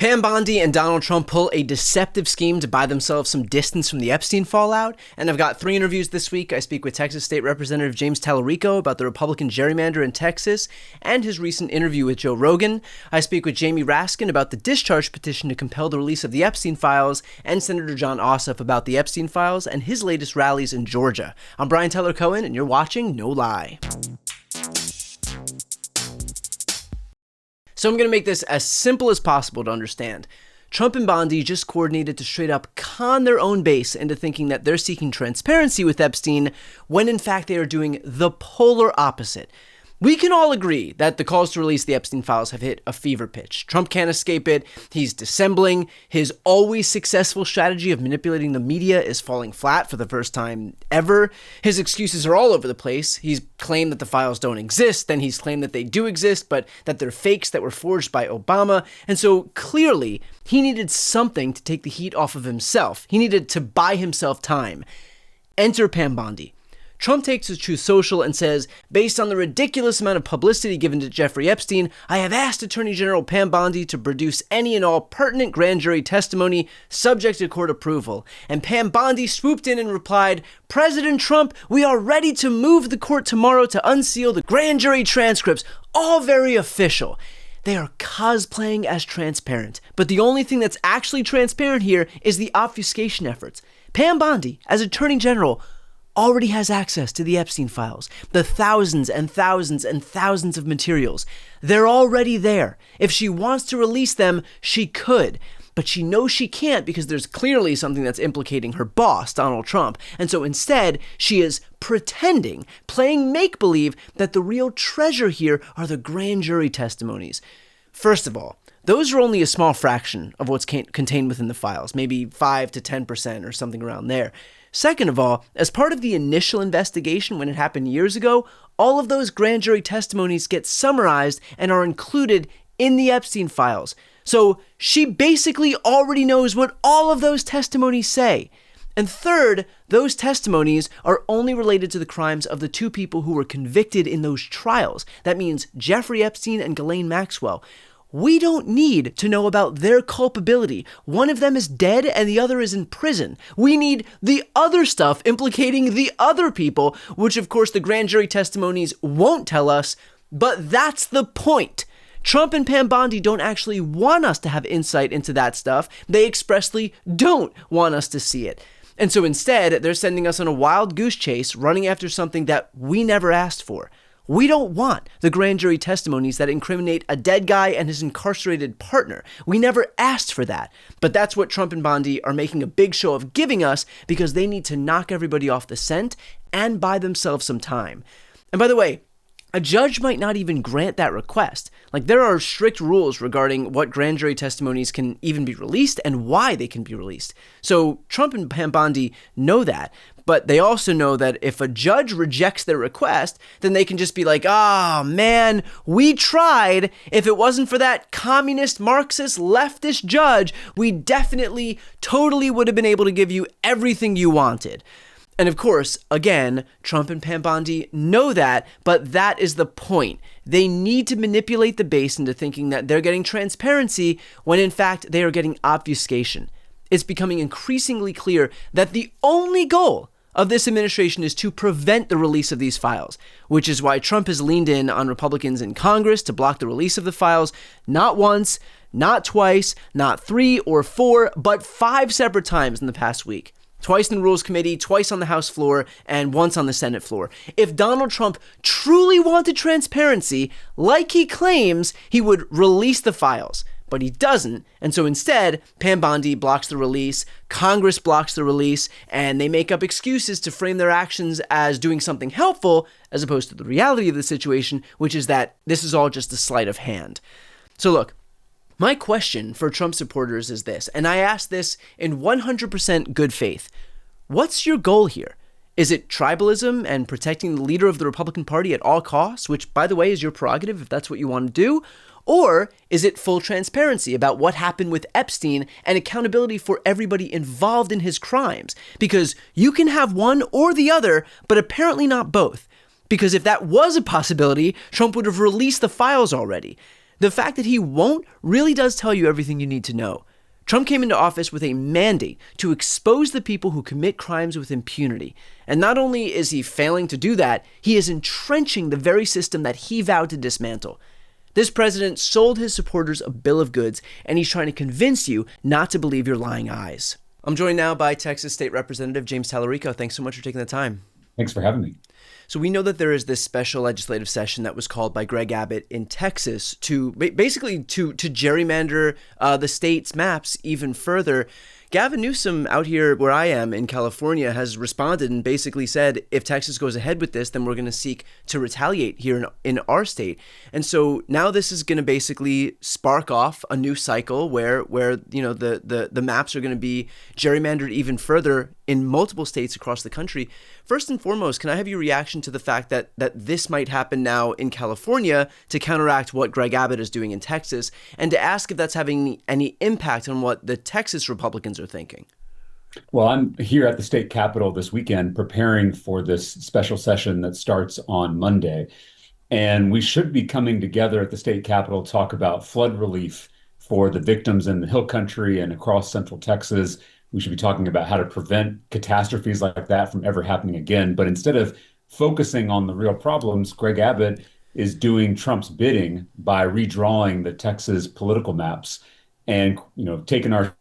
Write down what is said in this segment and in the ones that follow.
Pam Bondi and Donald Trump pull a deceptive scheme to buy themselves some distance from the Epstein fallout, and I've got 3 interviews this week. I speak with Texas State Representative James Talarico about the Republican gerrymander in Texas and his recent interview with Joe Rogan. I speak with Jamie Raskin about the discharge petition to compel the release of the Epstein files, and Senator Jon Ossoff about the Epstein files and his latest rallies in Georgia. I'm Brian Tyler Cohen, and you're watching No Lie. So I'm going to make this as simple as possible to understand. Trump and Bondi just coordinated to straight up con their own base into thinking that they're seeking transparency with Epstein, when in fact they are doing the polar opposite. We can all agree that the calls to release the Epstein files have hit a fever pitch. Trump can't escape it. He's dissembling. His always successful strategy of manipulating the media is falling flat for the first time ever. His excuses are all over the place. He's claimed that the files don't exist, then he's claimed that they do exist, but that they're fakes that were forged by Obama. And so clearly, he needed something to take the heat off of himself. He needed to buy himself time. Enter Pam Bondi. Trump takes to Truth Social and says, based on the ridiculous amount of publicity given to Jeffrey Epstein, I have asked Attorney General Pam Bondi to produce any and all pertinent grand jury testimony subject to court approval. And Pam Bondi swooped in and replied, President Trump, we are ready to move the court tomorrow to unseal the grand jury transcripts, all very official. They are cosplaying as transparent, but the only thing that's actually transparent here is the obfuscation efforts. Pam Bondi, as Attorney General, already has access to the Epstein files, the thousands and thousands and thousands of materials. They're already there. If she wants to release them, she could. But she knows she can't because there's clearly something that's implicating her boss, Donald Trump. And so instead, she is pretending, playing make-believe, that the real treasure here are the grand jury testimonies. First of all, those are only a small fraction of what's contained within the files, maybe 5 to 10% or something around there. Second of all, as part of the initial investigation when it happened years ago, all of those grand jury testimonies get summarized and are included in the Epstein files. So she basically already knows what all of those testimonies say. And third, those testimonies are only related to the crimes of the 2 people who were convicted in those trials. That means Jeffrey Epstein and Ghislaine Maxwell. We don't need to know about their culpability. One of them is dead and the other is in prison. We need the other stuff implicating the other people, which of course the grand jury testimonies won't tell us, but that's the point. Trump and Pam Bondi don't actually want us to have insight into that stuff. They expressly don't want us to see it. And so instead, they're sending us on a wild goose chase, running after something that we never asked for. We don't want the grand jury testimonies that incriminate a dead guy and his incarcerated partner. We never asked for that. But that's what Trump and Bondi are making a big show of giving us because they need to knock everybody off the scent and buy themselves some time. And by the way, a judge might not even grant that request. Like, there are strict rules regarding what grand jury testimonies can even be released and why they can be released. So Trump and Pam Bondi know that, but they also know that if a judge rejects their request, then they can just be like, ah, man, we tried. If it wasn't for that communist, Marxist, leftist judge, we definitely, totally would have been able to give you everything you wanted. And of course, again, Trump and Pam Bondi know that, but that is the point. They need to manipulate the base into thinking that they're getting transparency when in fact they are getting obfuscation. It's becoming increasingly clear that the only goal of this administration is to prevent the release of these files, which is why Trump has leaned in on Republicans in Congress to block the release of the files, not once, not twice, not 3 or 4, but 5 separate times in the past week. Twice in the Rules Committee, twice on the House floor, and once on the Senate floor. If Donald Trump truly wanted transparency, like he claims, he would release the files. But he doesn't, and so instead, Pam Bondi blocks the release, Congress blocks the release, and they make up excuses to frame their actions as doing something helpful, as opposed to the reality of the situation, which is that this is all just a sleight of hand. So look, my question for Trump supporters is this, and I ask this in 100% good faith. What's your goal here? Is it tribalism and protecting the leader of the Republican Party at all costs, which, by the way, is your prerogative if that's what you want to do? Or is it full transparency about what happened with Epstein and accountability for everybody involved in his crimes? Because you can have one or the other, but apparently not both. Because if that was a possibility, Trump would have released the files already. The fact that he won't really does tell you everything you need to know. Trump came into office with a mandate to expose the people who commit crimes with impunity. And not only is he failing to do that, he is entrenching the very system that he vowed to dismantle. This president sold his supporters a bill of goods, and he's trying to convince you not to believe your lying eyes. I'm joined now by Texas State Representative James Talarico. Thanks so much for taking the time. Thanks for having me. So we know that there is this special legislative session that was called by Greg Abbott in Texas to basically to gerrymander the state's maps even further. Gavin Newsom out here where I am in California has responded and basically said, if Texas goes ahead with this, then we're going to seek to retaliate here in our state. And so now this is going to basically spark off a new cycle where the maps are going to be gerrymandered even further in multiple states across the country. First and foremost, can I have your reaction to the fact that this might happen now in California to counteract what Greg Abbott is doing in Texas, and to ask if that's having any impact on what the Texas Republicans are thinking? Well, I'm here at the state capitol this weekend preparing for this special session that starts on Monday. And we should be coming together at the state capitol to talk about flood relief for the victims in the Hill Country and across central Texas. We should be talking about how to prevent catastrophes like that from ever happening again. But instead of focusing on the real problems, Greg Abbott is doing Trump's bidding by redrawing the Texas political maps and, taking our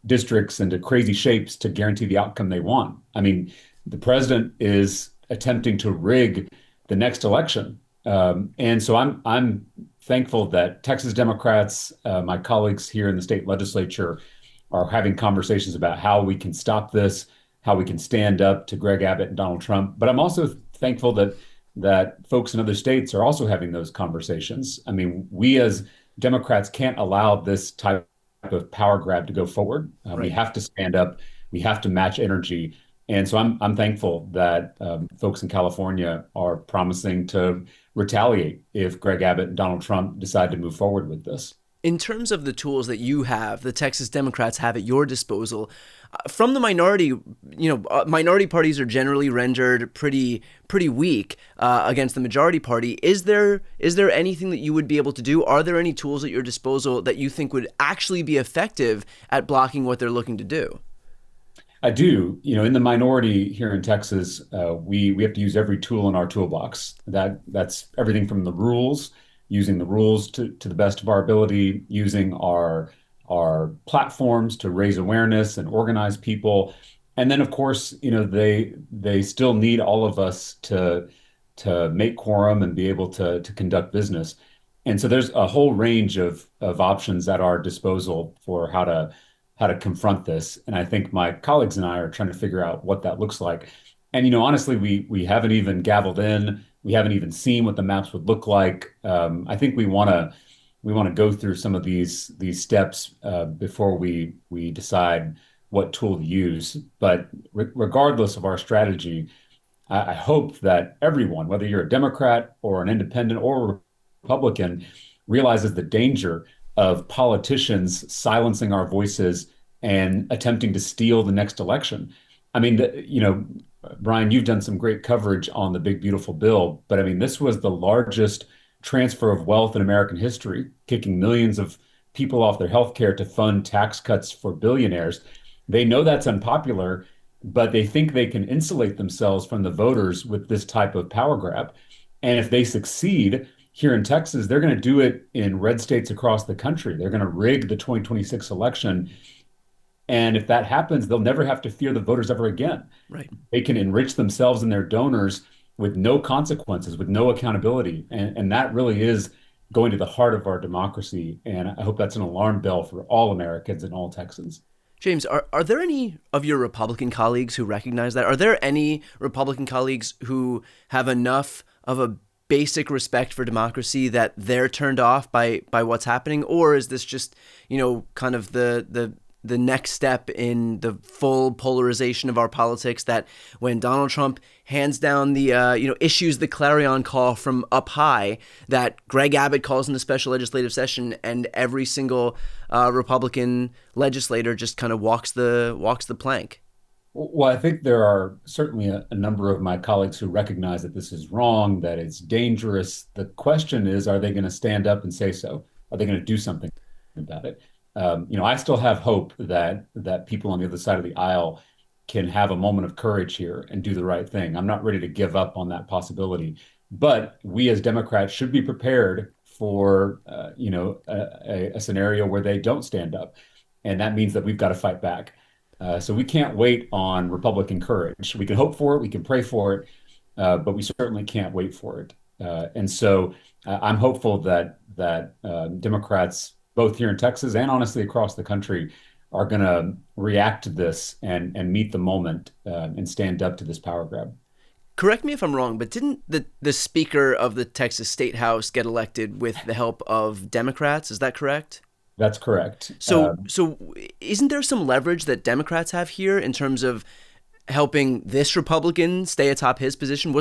districts into crazy shapes to guarantee the outcome they want. I mean, the president is attempting to rig the next election. And so I'm thankful that Texas Democrats, my colleagues here in the state legislature, are having conversations about how we can stop this, how we can stand up to Greg Abbott and Donald Trump. But I'm also thankful that folks in other states are also having those conversations. I mean, we as Democrats can't allow this type of power grab to go forward. Right. We have to stand up. We have to match energy. And so I'm thankful that folks in California are promising to retaliate if Greg Abbott and Donald Trump decide to move forward with this. In terms of the tools that you have, the Texas Democrats have at your disposal, from the minority, minority parties are generally rendered pretty weak against the majority party. Is there anything that you would be able to do? Are there any tools at your disposal that you think would actually be effective at blocking what they're looking to do? I do. In the minority here in Texas, we have to use every tool in our toolbox. That's everything from the rules, using the rules to the best of our ability, using our platforms to raise awareness and organize people. And then, of course, they still need all of us to make quorum and be able to conduct business. And so there's a whole range of options at our disposal for how to confront this. And I think my colleagues and I are trying to figure out what that looks like. And, honestly, we haven't even gavelled in. We haven't even seen what the maps would look like. I think we want to go through some of these steps before we decide what tool to use. But regardless of our strategy, I hope that everyone, whether you're a Democrat or an independent or a Republican, realizes the danger of politicians silencing our voices and attempting to steal the next election. I mean, Brian, you've done some great coverage on the big, beautiful bill, but I mean, this was the largest transfer of wealth in American history, kicking millions of people off their health care to fund tax cuts for billionaires. They know that's unpopular, but they think they can insulate themselves from the voters with this type of power grab. And if they succeed here in Texas, they're going to do it in red states across the country. They're going to rig the 2026 election. And if that happens, they'll never have to fear the voters ever again. Right. They can enrich themselves and their donors with no consequences, with no accountability. And that really is going to the heart of our democracy. And I hope that's an alarm bell for all Americans and all Texans. James, are there any of your Republican colleagues who recognize that? Are there any Republican colleagues who have enough of a basic respect for democracy that they're turned off by what's happening? Or is this just, kind of the next step in the full polarization of our politics, that when Donald Trump hands down the, issues the clarion call from up high, that Greg Abbott calls in the special legislative session, and every single Republican legislator just kind of walks the plank? Well, I think there are certainly a number of my colleagues who recognize that this is wrong, that it's dangerous. The question is, are they going to stand up and say so? Are they going to do something about it? I still have hope that people on the other side of the aisle can have a moment of courage here and do the right thing. I'm not ready to give up on that possibility, but we as Democrats should be prepared for a scenario where they don't stand up, and that means that we've got to fight back. So we can't wait on Republican courage. We can hope for it, we can pray for it, but we certainly can't wait for it. And so I'm hopeful that Democrats, both here in Texas and honestly across the country, are going to react to this and meet the moment and stand up to this power grab. Correct me if I'm wrong, but didn't the Speaker of the Texas State House get elected with the help of Democrats? Is that correct? That's correct. So isn't there some leverage that Democrats have here in terms of helping this Republican stay atop his position?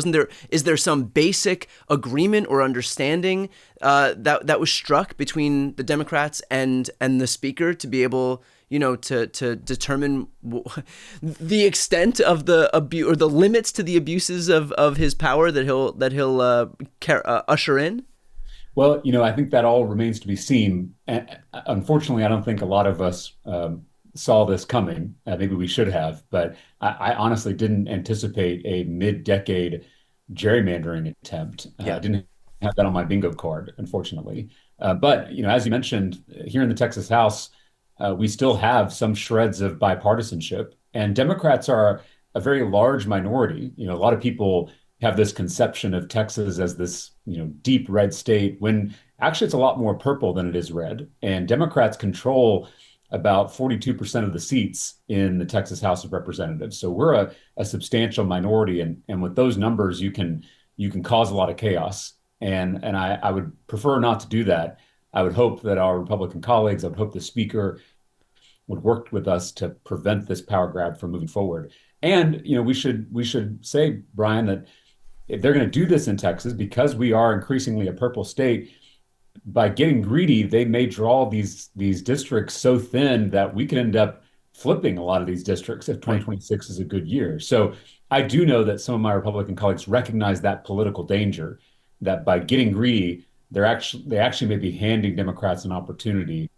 Is there some basic agreement or understanding that was struck between the Democrats and the Speaker to be able, to determine the extent of the abuse or the limits to the abuses of his power that he'll usher in? Well, I think that all remains to be seen. And unfortunately, I don't think a lot of us saw this coming. Maybe we should have, but I honestly didn't anticipate a mid-decade gerrymandering attempt. Yeah. I didn't have that on my bingo card, unfortunately. But as you mentioned, here in the Texas House, we still have some shreds of bipartisanship, and Democrats are a very large minority. A lot of people have this conception of Texas as this, deep red state, when actually it's a lot more purple than it is red. And Democrats control about 42% of the seats in the Texas House of Representatives. So we're a substantial minority, and with those numbers, you can cause a lot of chaos. And I would prefer not to do that. I would hope that our Republican colleagues, I would hope the Speaker would work with us to prevent this power grab from moving forward. And we should say, Brian, that if they're going to do this in Texas, because we are increasingly a purple state, by getting greedy, they may draw these districts so thin that we could end up flipping a lot of these districts if 2026 is a good year. So I do know that some of my Republican colleagues recognize that political danger, that by getting greedy, they actually may be handing Democrats an opportunity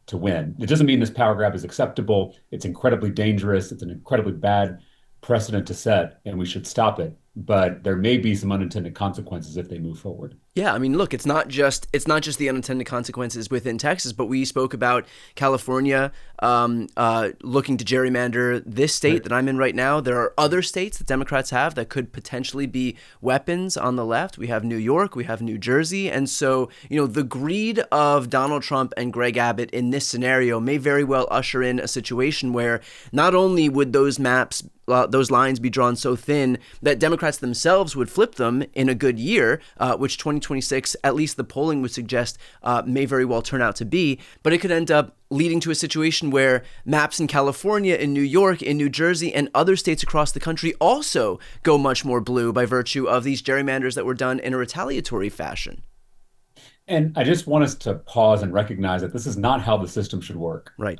to win. It doesn't mean this power grab is acceptable. It's incredibly dangerous. It's an incredibly bad precedent to set, and we should stop it. But there may be some unintended consequences if they move forward. Yeah, I mean, look, it's not just the unintended consequences within Texas, but we spoke about California looking to gerrymander this state that I'm in right now. There are other states that Democrats have that could potentially be weapons on the left. We have New York, we have New Jersey, and so the greed of Donald Trump and Greg Abbott in this scenario may very well usher in a situation where not only would those lines be drawn so thin that Democrats themselves would flip them in a good year, which 2026, at least the polling would suggest, may very well turn out to be, but it could end up leading to a situation where maps in California, in New York, in New Jersey, and other states across the country also go much more blue by virtue of these gerrymanders that were done in a retaliatory fashion. And I just want us to pause and recognize that this is not how the system should work. Right.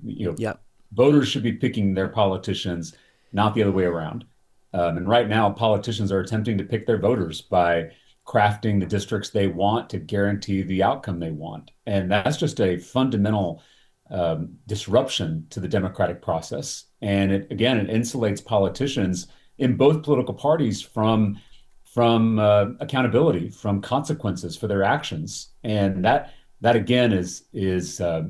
Yeah. Voters should be picking their politicians, not the other way around. And right now, politicians are attempting to pick their voters by crafting the districts they want to guarantee the outcome they want. And that's just a fundamental disruption to the democratic process. And it insulates politicians in both political parties from accountability, from consequences for their actions. And that again is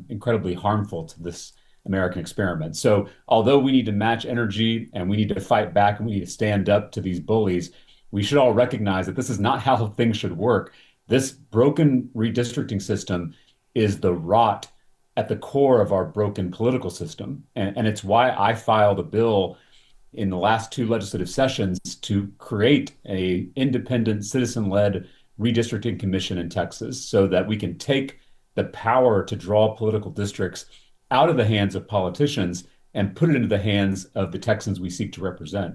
incredibly harmful to this American experiment. So although we need to match energy and we need to fight back and we need to stand up to these bullies, we should all recognize that this is not how things should work. This broken redistricting system is the rot at the core of our broken political system. And it's why I filed a bill in the last two legislative sessions to create an independent citizen-led redistricting commission in Texas so that we can take the power to draw political districts out of the hands of politicians and put it into the hands of the Texans we seek to represent.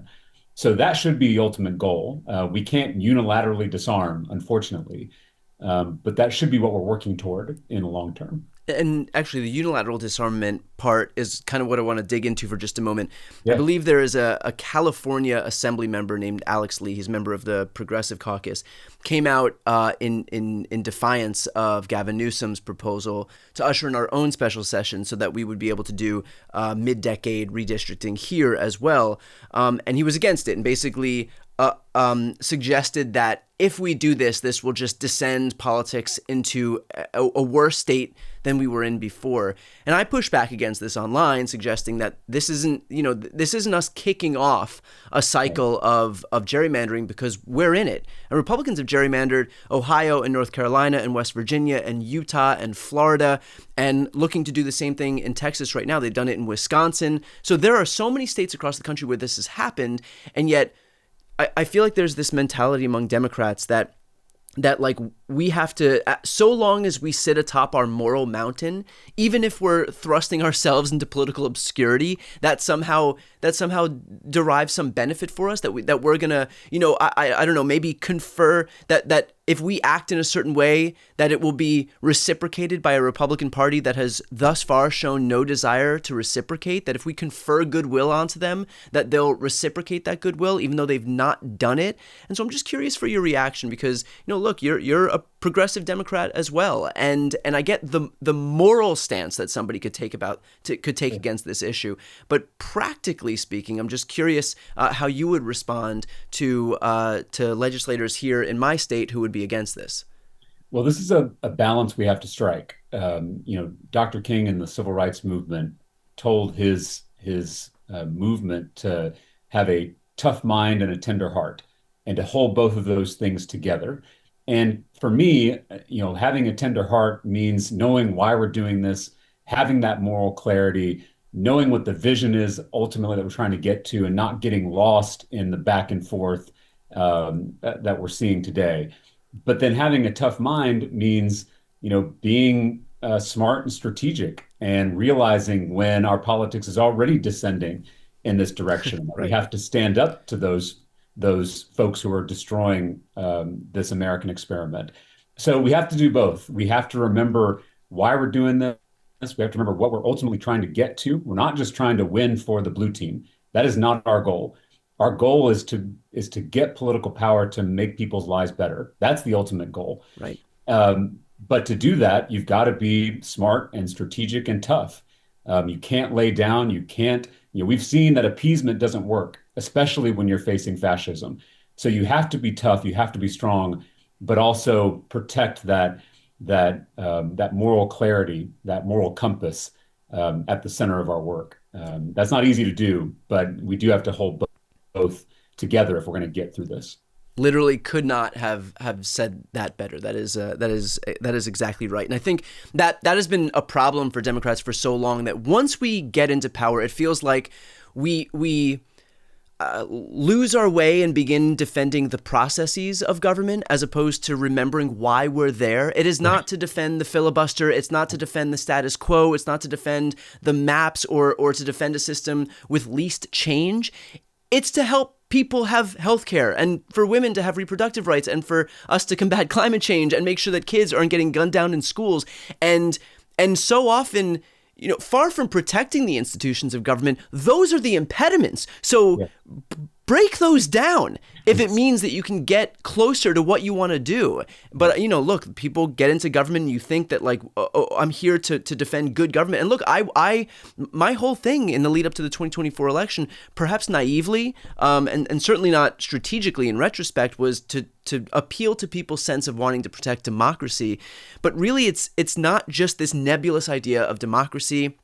So that should be the ultimate goal. We can't unilaterally disarm, unfortunately, but that should be what we're working toward in the long term. And actually, the unilateral disarmament part is kind of what I want to dig into for just a moment. I Yeah. believe there is a California assembly member named Alex Lee. He's a member of the Progressive Caucus. Came out in defiance of Gavin Newsom's proposal to usher in our own special session so that we would be able to do mid-decade redistricting here as well. And he was against it and basically suggested that if we do this, this will just descend politics into a worse state than we were in before. And I push back against this online, suggesting that this isn't us kicking off a cycle of gerrymandering because we're in it. And Republicans have gerrymandered Ohio and North Carolina and West Virginia and Utah and Florida and looking to do the same thing in Texas right now. They've done it in Wisconsin. So there are so many states across the country where this has happened, and yet I feel like there's this mentality among Democrats that like we have to, so long as we sit atop our moral mountain, even if we're thrusting ourselves into political obscurity, that somehow derives some benefit for us, that we're gonna, I don't know, maybe confer that if we act in a certain way, that it will be reciprocated by a Republican Party that has thus far shown no desire to reciprocate, that if we confer goodwill onto them, that they'll reciprocate that goodwill, even though they've not done it. And so I'm just curious for your reaction because, look, you're a progressive Democrat as well. And I get the moral stance that somebody could take against this issue. But practically speaking, I'm just curious how you would respond to legislators here in my state who would be against this. Well, this is a balance we have to strike. Dr. King in the civil rights movement told his movement to have a tough mind and a tender heart, and to hold both of those things together. And for me, having a tender heart means knowing why we're doing this, having that moral clarity, knowing what the vision is ultimately that we're trying to get to, and not getting lost in the back and forth that we're seeing today. But then having a tough mind means, being smart and strategic and realizing when our politics is already descending in this direction. Right. We have to stand up to those folks who are destroying this American experiment. So we have to do both. We have to remember why we're doing this. We have to remember what we're ultimately trying to get to. We're not just trying to win for the blue team. That is not our goal. Our goal is to get political power to make people's lives better. That's the ultimate goal. Right. But to do that, you've got to be smart and strategic and tough. You can't lay down. You can't. We've seen that appeasement doesn't work, especially when you're facing fascism. So you have to be tough. You have to be strong, but also protect that moral clarity, that moral compass at the center of our work. That's not easy to do, but we do have to hold both together if we're going to get through this. Literally could not have said that better. That is exactly right. And I think that has been a problem for Democrats for so long, that once we get into power, it feels like we lose our way and begin defending the processes of government as opposed to remembering why we're there. It is not to defend the filibuster. It's not to defend the status quo. It's not to defend the maps or to defend a system with least change. It's to help people have health care, and for women to have reproductive rights, and for us to combat climate change and make sure that kids aren't getting gunned down in schools. And so often, far from protecting the institutions of government, those are the impediments. So break those down if it means that you can get closer to what you want to do. But, look, people get into government and you think that I'm here to defend good government. And look, my whole thing in the lead up to the 2024 election, perhaps naively, and certainly not strategically in retrospect, was to appeal to people's sense of wanting to protect democracy. But really, it's not just this nebulous idea of democracy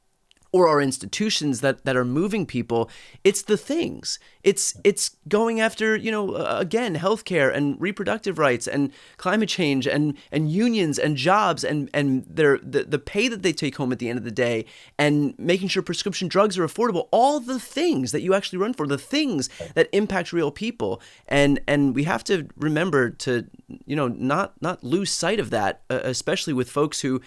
or our institutions that are moving people. It's the things. It's going after, again, healthcare and reproductive rights and climate change and unions and jobs and the pay that they take home at the end of the day, and making sure prescription drugs are affordable. All the things that you actually run for, the things that impact real people. And we have to remember to, not lose sight of that, especially with folks who,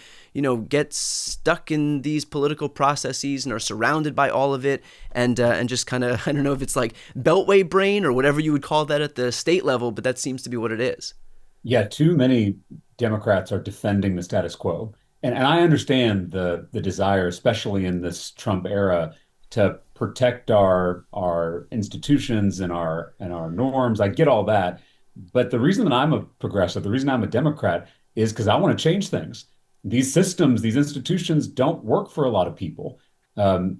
get stuck in these political processes and are surrounded by all of it, and just kind of, I don't know if it's like beltway brain or whatever you would call that at the state level, but that seems to be what it is. Yeah, too many Democrats are defending the status quo, and I understand the desire, especially in this Trump era, to protect our institutions and our norms. I get all that. But the reason that I'm a progressive, the reason I'm a Democrat is because I want to change things. These systems, these institutions don't work for a lot of people. And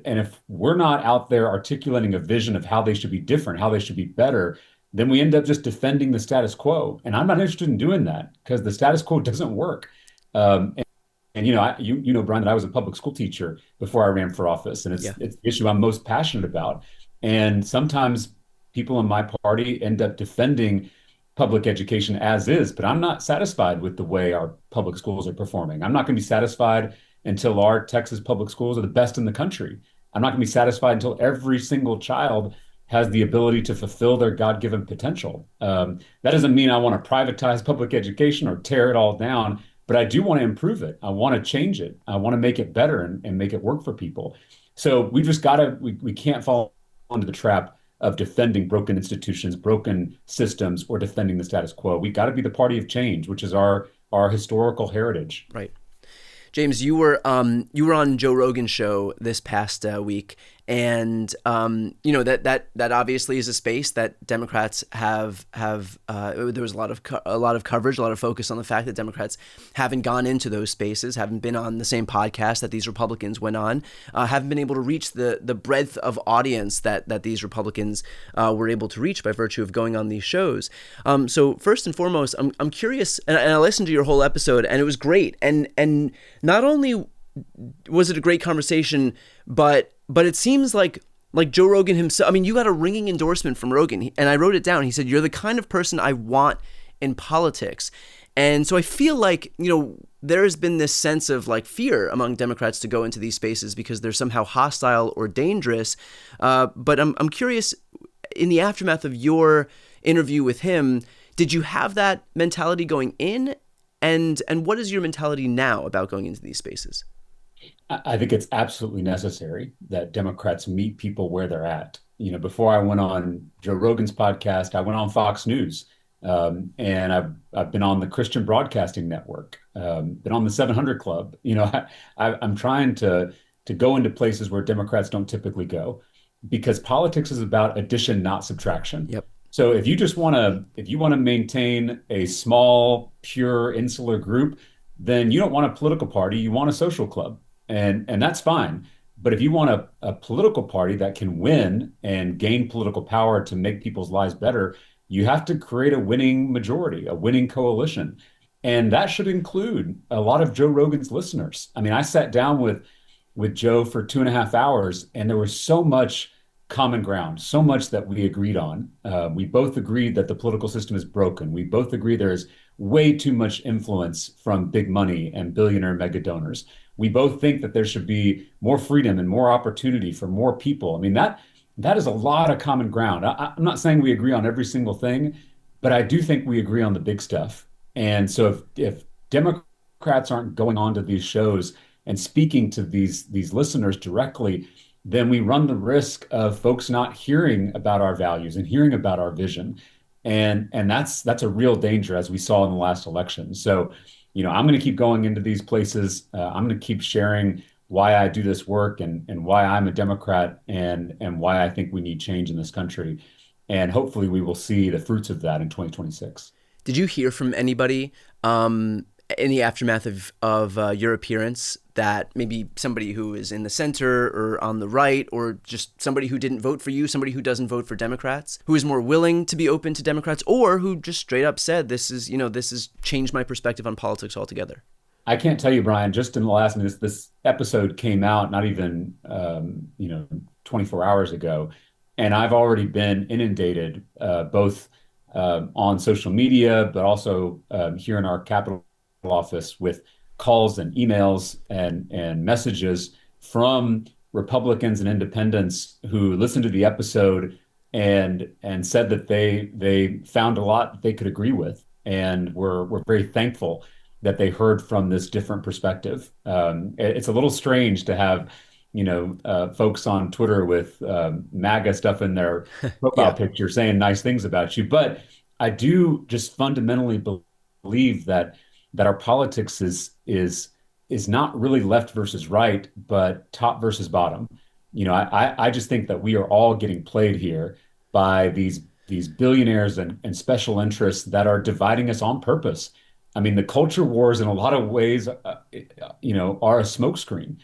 if we're not out there articulating a vision of how they should be different, how they should be better, then we end up just defending the status quo. And I'm not interested in doing that because the status quo doesn't work. And you know, Brian, that I was a public school teacher before I ran for office, and Yeah. it's the issue I'm most passionate about. And sometimes people in my party end up defending public education as is, but I'm not satisfied with the way our public schools are performing. I'm not going to be satisfied until our Texas public schools are the best in the country. I'm not going to be satisfied until every single child has the ability to fulfill their God-given potential. That doesn't mean I want to privatize public education or tear it all down, but I do want to improve it. I want to change it. I want to make it better and make it work for people. So we just we can't fall into the trap of defending broken institutions, broken systems, or defending the status quo. We got to be the party of change, which is our historical heritage. Right. James, you were on Joe Rogan's show this past week, and that obviously is a space that Democrats have. There was a lot of coverage, a lot of focus on the fact that Democrats haven't gone into those spaces, haven't been on the same podcast that these Republicans went on, haven't been able to reach the breadth of audience that these Republicans were able to reach by virtue of going on these shows. So first and foremost, I'm curious, and I listened to your whole episode, and it was great, and not only was it a great conversation, but it seems like Joe Rogan himself. I mean, you got a ringing endorsement from Rogan, and I wrote it down. He said, "You're the kind of person I want in politics." And so I feel like, there has been this sense of like fear among Democrats to go into these spaces because they're somehow hostile or dangerous. But I'm curious, in the aftermath of your interview with him, did you have that mentality going in? And what is your mentality now about going into these spaces? I think it's absolutely necessary that Democrats meet people where they're at. Before I went on Joe Rogan's podcast, I went on Fox News, and I've been on the Christian Broadcasting Network, been on the 700 Club. I'm trying to go into places where Democrats don't typically go, because politics is about addition, not subtraction. Yep. So if you want to maintain a small, pure, insular group, then you don't want a political party, you want a social club. And that's fine. But if you want a political party that can win and gain political power to make people's lives better, you have to create a winning majority, a winning coalition. And that should include a lot of Joe Rogan's listeners. I mean, I sat down with Joe for 2.5 hours, and there was so much common ground, so much that we agreed on. We both agreed that the political system is broken. We both agree there's way too much influence from big money and billionaire mega donors. We both think that there should be more freedom and more opportunity for more people. I mean, that is a lot of common ground. I'm not saying we agree on every single thing, but I do think we agree on the big stuff. And so if Democrats aren't going on to these shows and speaking to these listeners directly, then we run the risk of folks not hearing about our values and hearing about our vision. And that's a real danger, as we saw in the last election. So, I'm going to keep going into these places. I'm going to keep sharing why I do this work and why I'm a Democrat and why I think we need change in this country. And hopefully we will see the fruits of that in 2026. Did you hear from anybody in the aftermath of your appearance that maybe somebody who is in the center or on the right, or just somebody who didn't vote for you, somebody who doesn't vote for Democrats, who is more willing to be open to Democrats, or who just straight up said, this has changed my perspective on politics altogether? I can't tell you, Brian, just in the last minute, this episode came out not even 24 hours ago, and I've already been inundated both on social media, but also here in our Capitol office with calls and emails and messages from Republicans and independents who listened to the episode and said that they found a lot that they could agree with, and we're very thankful that they heard from this different perspective. It's a little strange to have folks on Twitter with MAGA stuff in their profile Yeah. picture saying nice things about you, but I do just fundamentally believe that our politics is is not really left versus right, but top versus bottom. I just think that we are all getting played here by these billionaires and special interests that are dividing us on purpose. I mean, the culture wars in a lot of ways, are a smokescreen.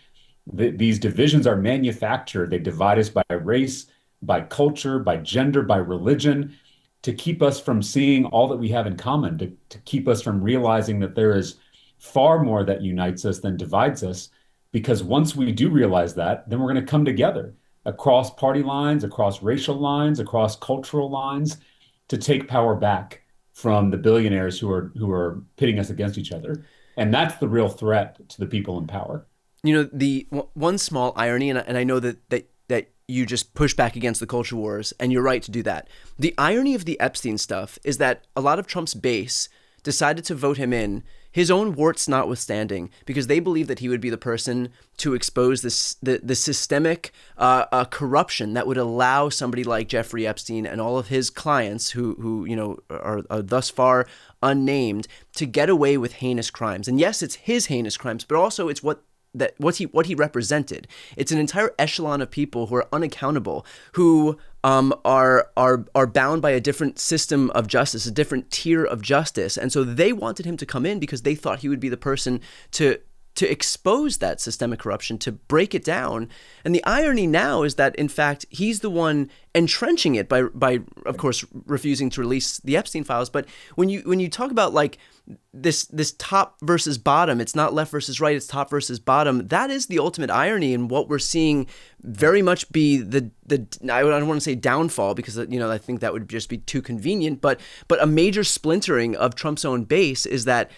These divisions are manufactured. They divide us by race, by culture, by gender, by religion, to keep us from seeing all that we have in common, to keep us from realizing that there is far more that unites us than divides us. Because once we do realize that, then we're going to come together across party lines, across racial lines, across cultural lines to take power back from the billionaires who are pitting us against each other. And that's the real threat to the people in power. The one small irony, and I know that you just push back against the culture wars, and you're right to do that. The irony of the Epstein stuff is that a lot of Trump's base decided to vote him in, his own warts notwithstanding, because they believe that he would be the person to expose the systemic corruption that would allow somebody like Jeffrey Epstein and all of his clients who are thus far unnamed to get away with heinous crimes. And yes, it's his heinous crimes, but also it's what he represented. It's an entire echelon of people who are unaccountable, who are bound by a different system of justice, a different tier of justice. And so they wanted him to come in because they thought he would be the person to expose that systemic corruption, to break it down. And the irony now is that, in fact, he's the one entrenching it by of course, refusing to release the Epstein files. But when you talk about like this top versus bottom, it's not left versus right, it's top versus bottom. That is the ultimate irony in what we're seeing very much be the I don't want to say downfall, because I think that would just be too convenient, but a major splintering of Trump's own base is that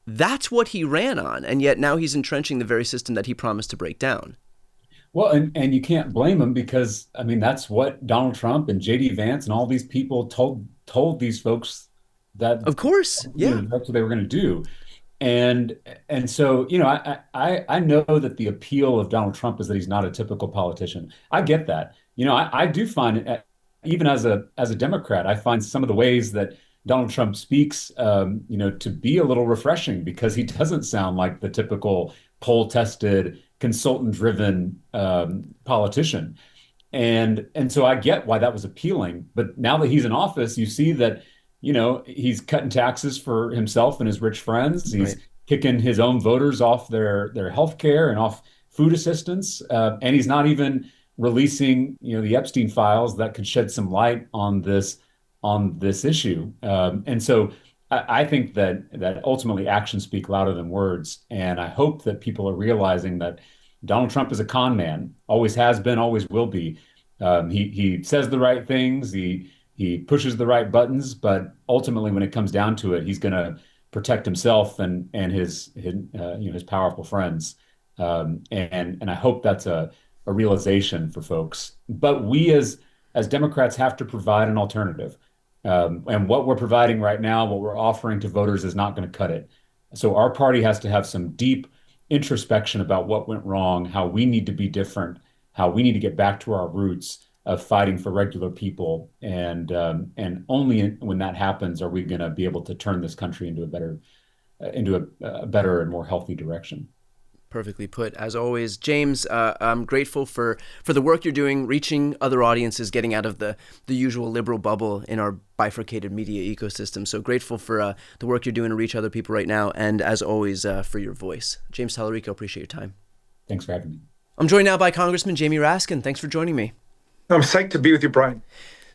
that's what he ran on, and yet now he's entrenching the very system that he promised to break down. Well, and you can't blame him, because I mean that's what Donald Trump and JD Vance and all these people told these folks that, of course, yeah, that's what they were going to do. And so, I know that the appeal of Donald Trump is that he's not a typical politician. I get that. I do find it, even as a Democrat, I find some of the ways that Donald Trump speaks, to be a little refreshing, because he doesn't sound like the typical poll-tested, consultant-driven politician. And so I get why that was appealing. But now that he's in office, you see that, he's cutting taxes for himself and his rich friends. He's Right. kicking his own voters off their health care and off food assistance. And he's not even releasing, the Epstein files that could shed some light on this issue. And so I think that ultimately actions speak louder than words. And I hope that people are realizing that Donald Trump is a con man, always has been, always will be. He says the right things, he pushes the right buttons, but ultimately, when it comes down to it, he's going to protect himself and his powerful friends. And I hope that's a realization for folks. But we as Democrats have to provide an alternative. And what we're providing right now, what we're offering to voters, is not going to cut it. So our party has to have some deep introspection about what went wrong, how we need to be different, how we need to get back to our roots of fighting for regular people. And only when that happens are we going to be able to turn this country into a better and more healthy direction. Perfectly put, as always. James, I'm grateful for the work you're doing, reaching other audiences, getting out of the usual liberal bubble in our bifurcated media ecosystem. So grateful for the work you're doing to reach other people right now, and as always, for your voice. James Talarico, appreciate your time. Thanks for having me. I'm joined now by Congressman Jamie Raskin. Thanks for joining me. I'm psyched to be with you, Brian.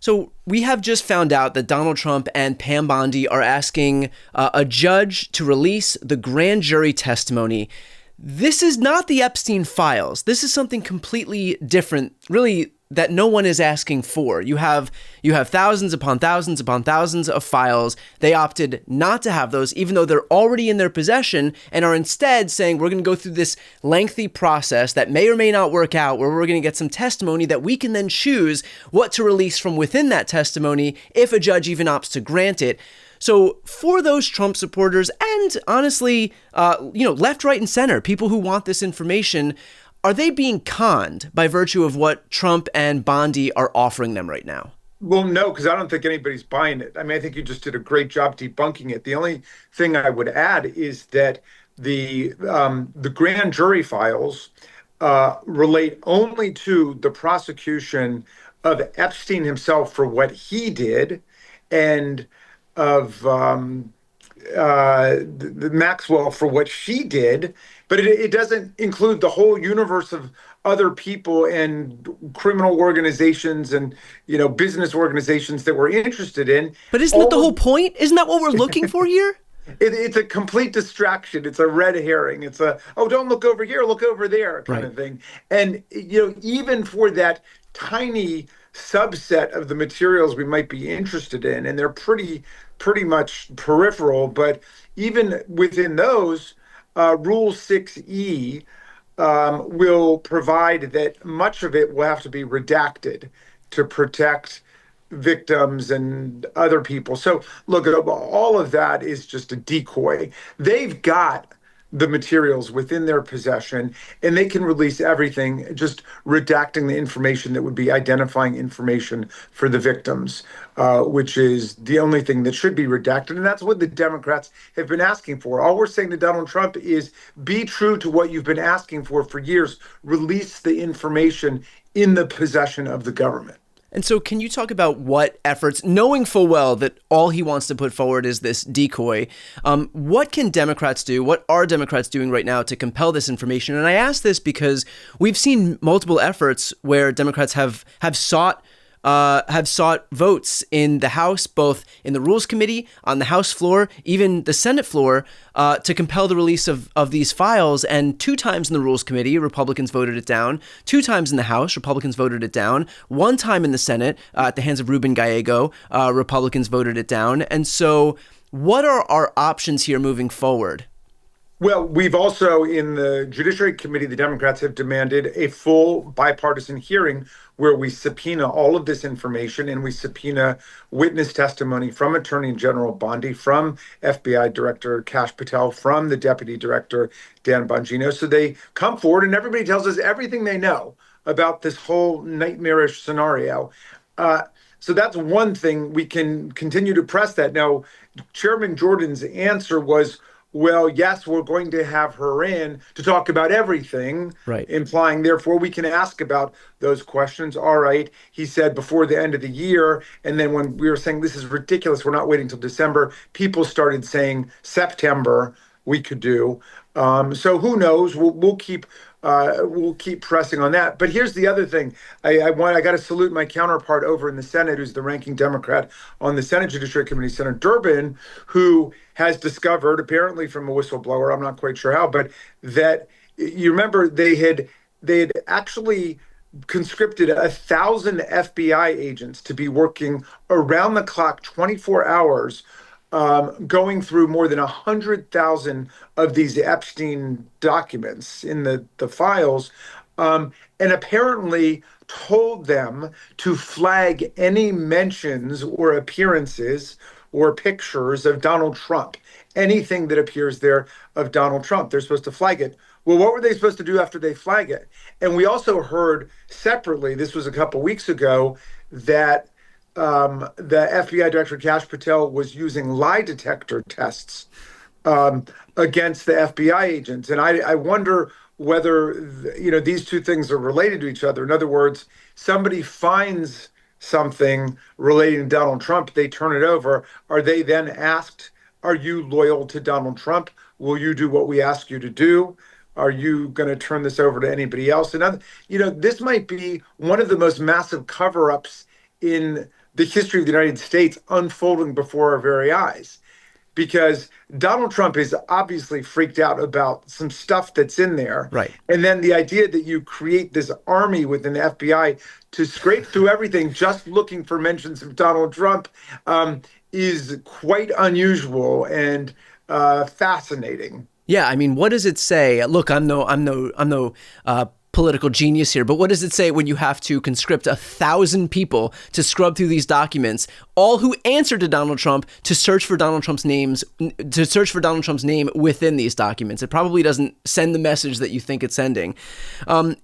So we have just found out that Donald Trump and Pam Bondi are asking a judge to release the grand jury testimony. This is not the Epstein files. This is something completely different, really, that no one is asking for. You have thousands upon thousands upon thousands of files. They opted not to have those, even though they're already in their possession, and are instead saying, we're going to go through this lengthy process that may or may not work out, where we're going to get some testimony that we can then choose what to release from within that testimony if a judge even opts to grant it. So for those Trump supporters, and honestly, left, right, and center, people who want this information, are they being conned by virtue of what Trump and Bondi are offering them right now? Well, no, because I don't think anybody's buying it. I mean, I think you just did a great job debunking it. The only thing I would add is that the grand jury files relate only to the prosecution of Epstein himself for what he did, and of the Maxwell for what she did, but it doesn't include the whole universe of other people and criminal organizations and business organizations that we're interested in. But isn't that the whole point? Isn't that what we're looking for here? It's a complete distraction. It's a red herring. It's don't look over here, look over there kind of thing. And even for that tiny subset of the materials we might be interested in, and they're pretty much peripheral, but even within those, Rule 6E will provide that much of it will have to be redacted to protect victims and other people. So look, all of that is just a decoy. They've got the materials within their possession, and they can release everything, just redacting the information that would be identifying information for the victims, which is the only thing that should be redacted. And that's what the Democrats have been asking for. All we're saying to Donald Trump is be true to what you've been asking for years. Release the information in the possession of the government. And so can you talk about what efforts, knowing full well that all he wants to put forward is this decoy, what can Democrats do? What are Democrats doing right now to compel this information? And I ask this because we've seen multiple efforts where Democrats have sought votes in the House, both in the Rules Committee, on the House floor, even the Senate floor, to compel the release of these files. And 2 times in the Rules Committee, Republicans voted it down. 2 times in the House, Republicans voted it down. 1 time in the Senate, at the hands of Ruben Gallego, Republicans voted it down. And so what are our options here moving forward? Well, we've also, in the Judiciary Committee, the Democrats have demanded a full bipartisan hearing where we subpoena all of this information, and we subpoena witness testimony from Attorney General Bondi, from FBI Director Kash Patel, from the Deputy Director Dan Bongino. So they come forward and everybody tells us everything they know about this whole nightmarish scenario. So that's one thing. We can continue to press that. Now, Chairman Jordan's answer was, well, yes, we're going to have her in to talk about everything, right, implying, therefore, we can ask about those questions. All right, he said, before the end of the year. And then when we were saying this is ridiculous, we're not waiting till December, people started saying September we could do. So who knows? We'll keep pressing on that. But here's the other thing. I got to salute my counterpart over in the Senate, who's the ranking Democrat on the Senate Judiciary Committee, Senator Durbin, who has discovered, apparently from a whistleblower, I'm not quite sure how, but that you remember they had actually conscripted 1,000 FBI agents to be working around the clock, 24 hours, going through more than 100,000 of these Epstein documents in the files, and apparently told them to flag any mentions or appearances or pictures of Donald Trump, anything that appears there of Donald Trump. They're supposed to flag it. Well, what were they supposed to do after they flag it? And we also heard separately, this was a couple weeks ago, that the FBI Director Kash Patel was using lie detector tests against the FBI agents. And I wonder whether these two things are related to each other. In other words, somebody finds something relating to Donald Trump, they turn it over. Are they then asked, are you loyal to Donald Trump? Will you do what we ask you to do? Are you going to turn this over to anybody else? And this might be one of the most massive cover-ups in the history of the United States unfolding before our very eyes, because Donald Trump is obviously freaked out about some stuff that's in there. Right. And then the idea that you create this army within the FBI to scrape through everything just looking for mentions of Donald Trump is quite unusual and fascinating. Yeah, I mean, what does it say? Look, I'm no political genius here, but what does it say when you have to conscript 1,000 people to scrub through these documents, all who answer to Donald Trump, to search for Donald Trump's name within these documents? It probably doesn't send the message that you think it's sending.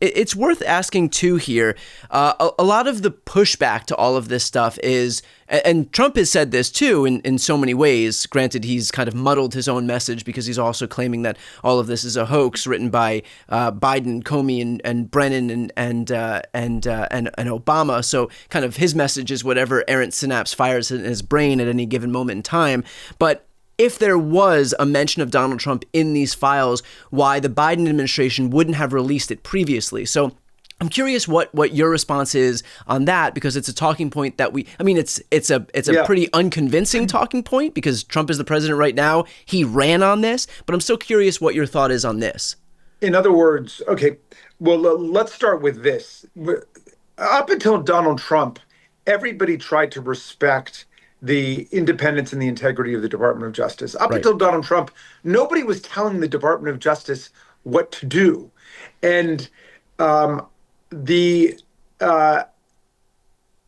It's worth asking too here. A lot of the pushback to all of this stuff is And Trump has said this too in so many ways. Granted, he's kind of muddled his own message because he's also claiming that all of this is a hoax written by Biden, Comey, and Brennan and Obama. So kind of his message is whatever errant synapse fires in his brain at any given moment in time. But if there was a mention of Donald Trump in these files, why the Biden administration wouldn't have released it previously. So I'm curious what your response is on that, because it's a talking point that it's a pretty unconvincing talking point because Trump is the president right now. He ran on this, but I'm still curious what your thought is on this. In other words, okay, well, let's start with this. Up until Donald Trump, everybody tried to respect the independence and the integrity of the Department of Justice. Up until Donald Trump, nobody was telling the Department of Justice what to do. And the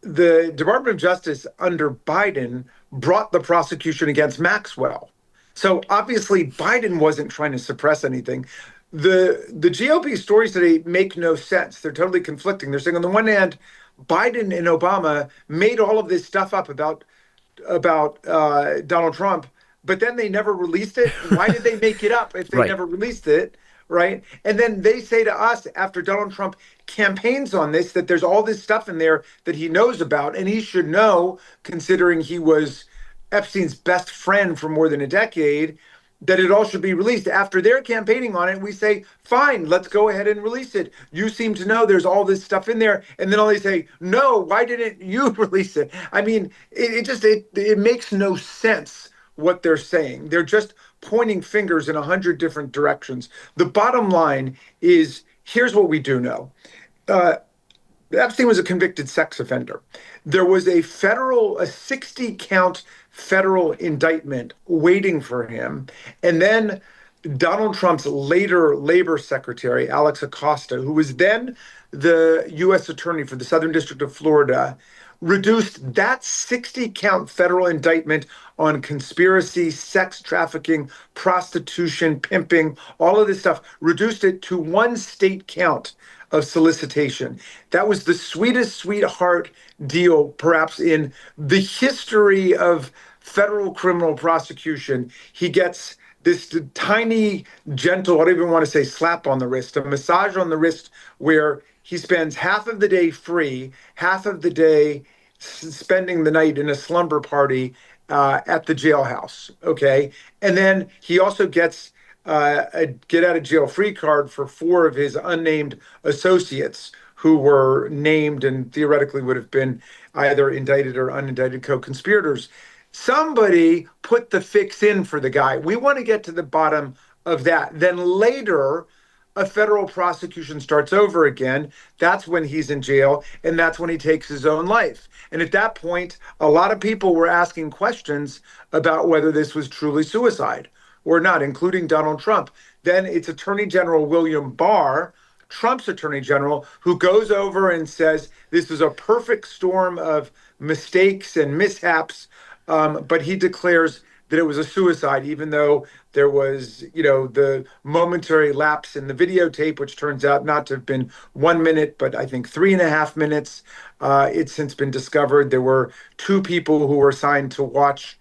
Department of Justice under Biden brought the prosecution against Maxwell. So obviously Biden wasn't trying to suppress anything. The GOP stories today make no sense. They're totally conflicting. They're saying on the one hand, Biden and Obama made all of this stuff up about Donald Trump, but then they never released it. Why did they make it up if they never released it? Right. And then they say to us after Donald Trump campaigns on this, that there's all this stuff in there that he knows about. And he should know, considering he was Epstein's best friend for more than a decade, that it all should be released. After they're campaigning on it, we say, fine, let's go ahead and release it. You seem to know there's all this stuff in there. And then all they say, no, why didn't you release it? I mean, it makes no sense what they're saying. They're just pointing fingers in 100 different directions. The bottom line is, here's what we do know. Epstein was a convicted sex offender. There was a 60-count federal indictment waiting for him. And then Donald Trump's later labor secretary, Alex Acosta, who was then the U.S. attorney for the Southern District of Florida, reduced that 60-count federal indictment on conspiracy, sex trafficking, prostitution, pimping, all of this stuff, reduced it to one state count of solicitation. That was the sweetest sweetheart deal, perhaps, in the history of federal criminal prosecution. He gets this tiny, gentle, I don't even want to say slap on the wrist, a massage on the wrist, where he spends half of the day free, half of the day spending the night in a slumber party at the jailhouse. Okay. And then he also gets a get out of jail free card for 4 of his unnamed associates who were named and theoretically would have been either indicted or unindicted co-conspirators. Somebody put the fix in for the guy. We want to get to the bottom of that. Then later, a federal prosecution starts over again. That's when he's in jail, and that's when he takes his own life. And at that point, a lot of people were asking questions about whether this was truly suicide or not, including Donald Trump. Then it's Attorney General William Barr, Trump's Attorney General, who goes over and says this was a perfect storm of mistakes and mishaps, but he declares that it was a suicide, even though there was, the momentary lapse in the videotape, which turns out not to have been 1 minute, but I think 3.5 minutes. It's since been discovered there were 2 people who were assigned to watch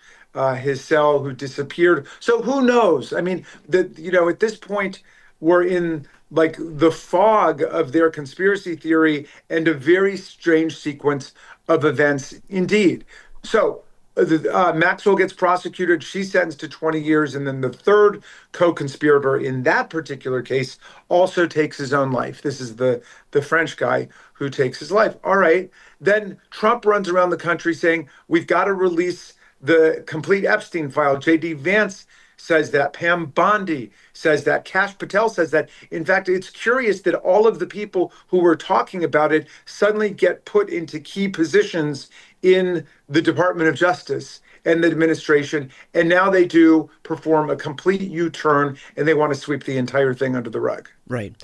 his cell who disappeared. So who knows? I mean, at this point, we're in like the fog of their conspiracy theory and a very strange sequence of events indeed. So Maxwell gets prosecuted. She's sentenced to 20 years. And then the third co-conspirator in that particular case also takes his own life. This is the French guy who takes his life. All right. Then Trump runs around the country saying, we've got to release the complete Epstein file. J.D. Vance says that. Pam Bondi says that. Kash Patel says that. In fact, it's curious that all of the people who were talking about it suddenly get put into key positions in the Department of Justice and the administration. And now they do perform a complete U-turn and they want to sweep the entire thing under the rug. Right.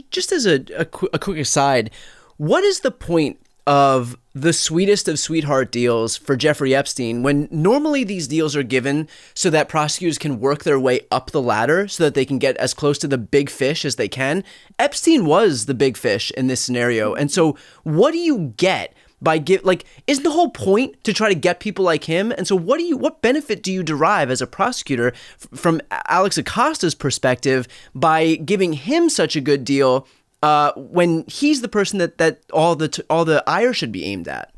Just as a quick aside, what is the point of the sweetest of sweetheart deals for Jeffrey Epstein when normally these deals are given so that prosecutors can work their way up the ladder so that they can get as close to the big fish as they can? Epstein was the big fish in this scenario. And so what do you get isn't the whole point to try to get people like him? And so what benefit do you derive as a prosecutor from Alex Acosta's perspective by giving him such a good deal when he's the person that all the ire should be aimed at?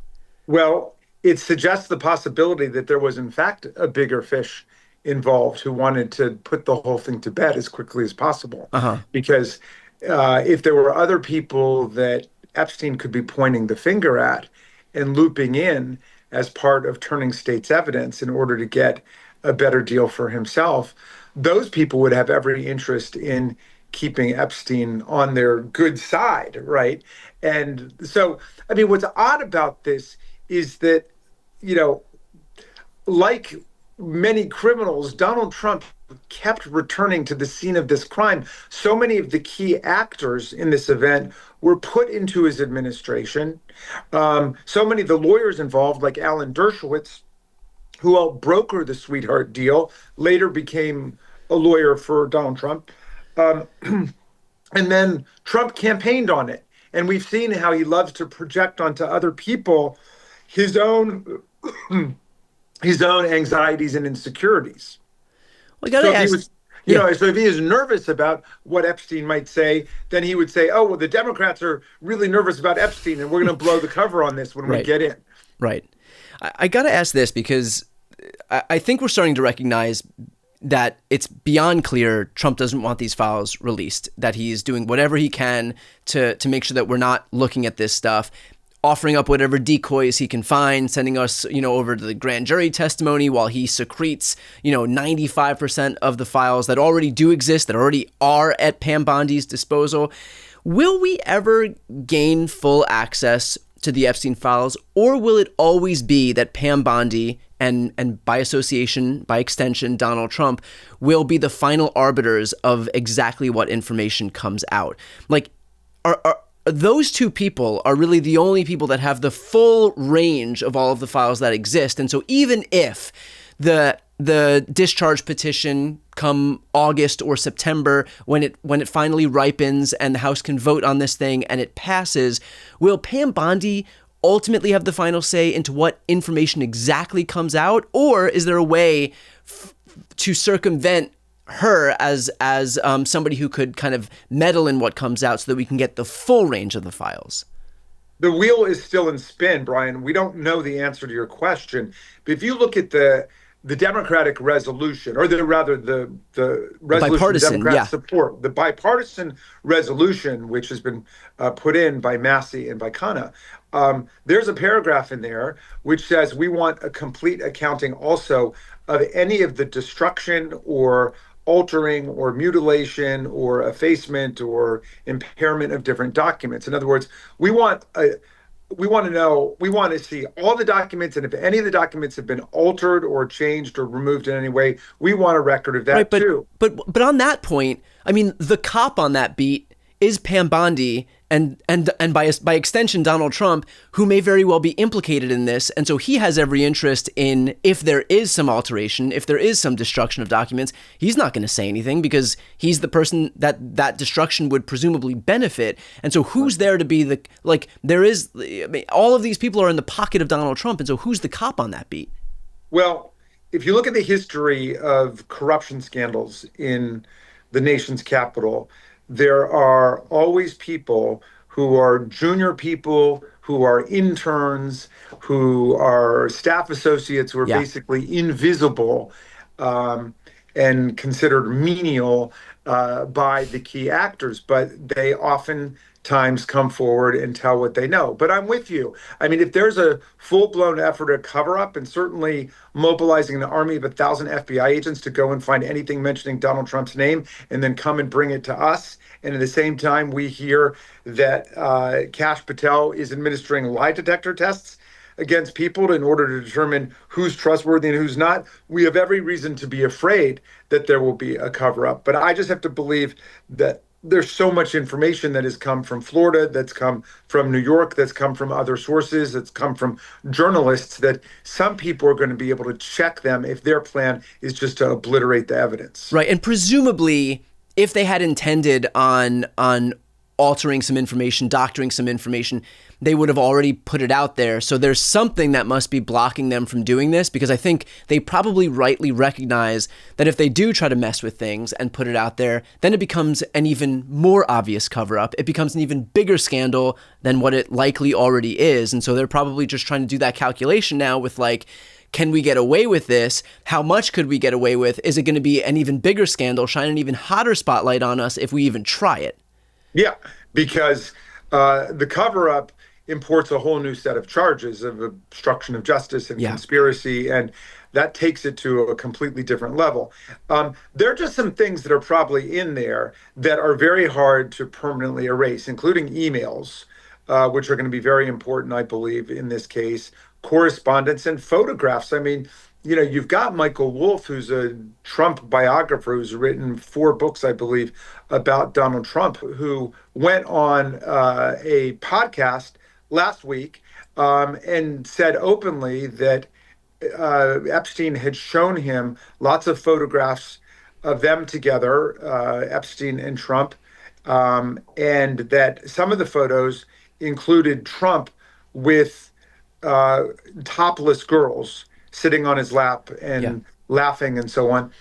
Well, it suggests the possibility that there was in fact a bigger fish involved who wanted to put the whole thing to bed as quickly as possible. Because if there were other people that Epstein could be pointing the finger at and looping in as part of turning state's evidence in order to get a better deal for himself, those people would have every interest in keeping Epstein on their good side, right? And so, I mean, what's odd about this is that, like many criminals, Donald Trump kept returning to the scene of this crime. So many of the key actors in this event were put into his administration. So many of the lawyers involved, like Alan Dershowitz, who helped broker the sweetheart deal, later became a lawyer for Donald Trump. And then Trump campaigned on it. And we've seen how he loves to project onto other people his own anxieties and insecurities. Well, so if he is nervous about what Epstein might say, then he would say, oh, well, the Democrats are really nervous about Epstein, and we're going to blow the cover on this when we get in. Right. I got to ask this because I think we're starting to recognize that it's beyond clear Trump doesn't want these files released, that he's doing whatever he can to make sure that we're not looking at this stuff, offering up whatever decoys he can find, sending us, over to the grand jury testimony while he secretes, 95% of the files that already do exist, that already are at Pam Bondi's disposal. Will we ever gain full access to the Epstein files, or will it always be that Pam Bondi and by association, by extension, Donald Trump will be the final arbiters of exactly what information comes out? Like, are those two people are really the only people that have the full range of all of the files that exist. And so even if the discharge petition come August or September, when it finally ripens and the House can vote on this thing and it passes, will Pam Bondi ultimately have the final say into what information exactly comes out? Or is there a way to circumvent her as somebody who could kind of meddle in what comes out so that we can get the full range of the files? The wheel is still in spin, Brian. We don't know the answer to your question. But if you look at the Democratic resolution, or the resolution bipartisan, Democrats support, the bipartisan resolution, which has been put in by Massey and by Khanna, there's a paragraph in there which says we want a complete accounting also of any of the destruction or altering or mutilation or effacement or impairment of different documents. In other words, we want to see all the documents, and if any of the documents have been altered or changed or removed in any way, we want a record of that too. But on that point, I mean, the cop on that beat is Pam Bondi and by extension Donald Trump, who may very well be implicated in this. And so he has every interest in, if there is some alteration, if there is some destruction of documents, he's not going to say anything because he's the person that destruction would presumably benefit. And so who's there to be all of these people are in the pocket of Donald Trump. And so who's the cop on that beat? Well, if you look at the history of corruption scandals in the nation's capital, there are always people who are junior people, who are interns, who are staff associates, who are basically invisible and considered menial by the key actors, but they oftentimes come forward and tell what they know. But I'm with you. I mean, if there's a full-blown effort to cover up, and certainly mobilizing an army of 1,000 FBI agents to go and find anything mentioning Donald Trump's name and then come and bring it to us, and at the same time we hear that Kash Patel is administering lie detector tests against people in order to determine who's trustworthy and who's not, we have every reason to be afraid that there will be a cover-up. But I just have to believe that there's so much information that has come from Florida, that's come from New York, that's come from other sources, that's come from journalists, that some people are going to be able to check them if their plan is just to obliterate the evidence. Right. And presumably, if they had intended on altering some information, doctoring some information, they would have already put it out there. So there's something that must be blocking them from doing this, because I think they probably rightly recognize that if they do try to mess with things and put it out there, then it becomes an even more obvious cover-up. It becomes an even bigger scandal than what it likely already is. And so they're probably just trying to do that calculation now with like, can we get away with this? How much could we get away with? Is it going to be an even bigger scandal, shine an even hotter spotlight on us if we even try it? Yeah, because the cover-up imports a whole new set of charges of obstruction of justice and conspiracy, and that takes it to a completely different level. There are just some things that are probably in there that are very hard to permanently erase, including emails, which are going to be very important, I believe, in this case, correspondence and photographs. I mean, you know, you've got Michael Wolff, who's a Trump biographer, who's written 4 books, I believe, about Donald Trump, who went on a podcast last week and said openly that Epstein had shown him lots of photographs of them together, Epstein and Trump, and that some of the photos included Trump with topless girls sitting on his lap and laughing and so on.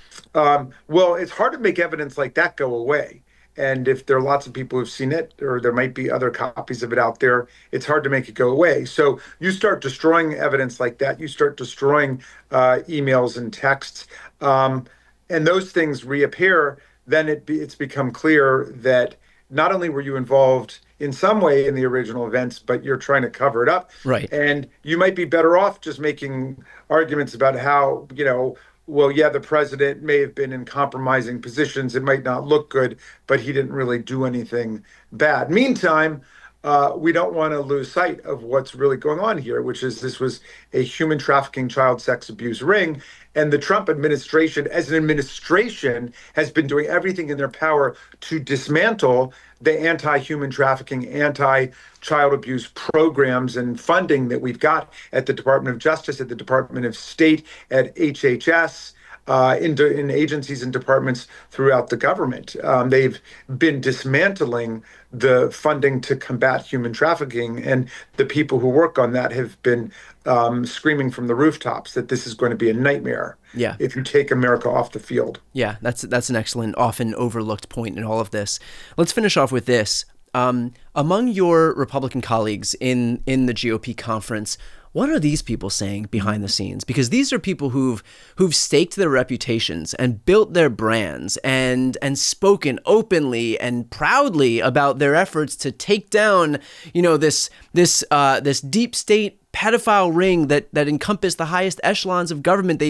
Well, it's hard to make evidence like that go away. And if there are lots of people who've seen it, or there might be other copies of it out there, it's hard to make it go away. So you start destroying evidence like that. You start destroying emails and texts, and those things reappear. Then it's become clear that not only were you involved in some way in the original events, but you're trying to cover it up. Right. And you might be better off just making arguments about how, you know, well, yeah, the president may have been in compromising positions. It might not look good, but he didn't really do anything bad. Meantime, we don't want to lose sight of what's really going on here, which is this was a human trafficking, child sex abuse ring. And the Trump administration, as an administration, has been doing everything in their power to dismantle the anti-human trafficking, anti-child abuse programs and funding that we've got at the Department of Justice, at the Department of State, at HHS, in agencies and departments throughout the government. They've been dismantling the funding to combat human trafficking, and the people who work on that have been screaming from the rooftops that this is going to be a nightmare if you take America off the field. Yeah, that's an excellent, often overlooked point in all of this. Let's finish off with this. Among your Republican colleagues in the GOP conference, what are these people saying behind the scenes? Because these are people who've staked their reputations and built their brands and spoken openly and proudly about their efforts to take down, you know, this deep state pedophile ring that encompassed the highest echelons of government.